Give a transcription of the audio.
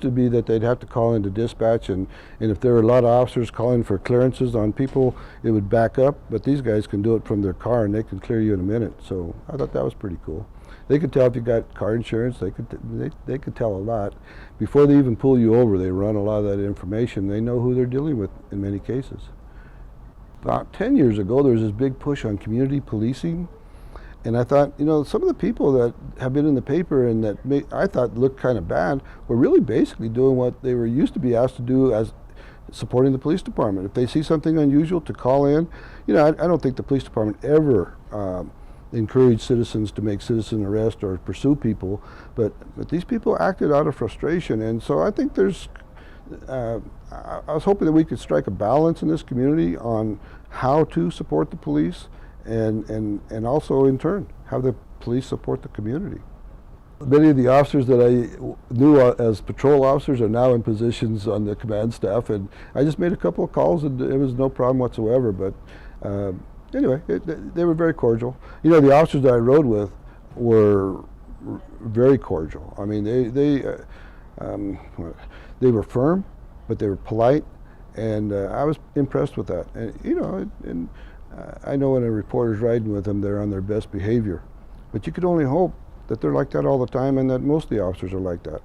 used to be that they'd have to call into dispatch, and if there were a lot of officers calling for clearances on people, it would back up. But these guys can do it from their car, and they can clear you in a minute. So I thought that was pretty cool. They could tell if you got car insurance. They could tell a lot. Before they even pull you over, they run a lot of that information. They know who they're dealing with in many cases. About 10 years ago, there was this big push on community policing. And I thought, you know, some of the people that have been in the paper and that I thought looked kind of bad were really basically doing what they were used to be asked to do, as supporting the police department. If they see something unusual, to call in. You know, I don't think the police department ever encouraged citizens to make citizen arrest or pursue people, but these people acted out of frustration. And so I think there's, I was hoping that we could strike a balance in this community on how to support the police, and also in turn have the police support the community. Many of the officers that I knew as patrol officers are now in positions on the command staff, and I just made a couple of calls and it was no problem whatsoever. But anyway, they were very cordial. You know, the officers that I rode with were very cordial. I mean, they were firm, but they were polite, and I was impressed with that. And you know, I know when a reporter's riding with them, they're on their best behavior. But you could only hope that they're like that all the time, and that most of the officers are like that.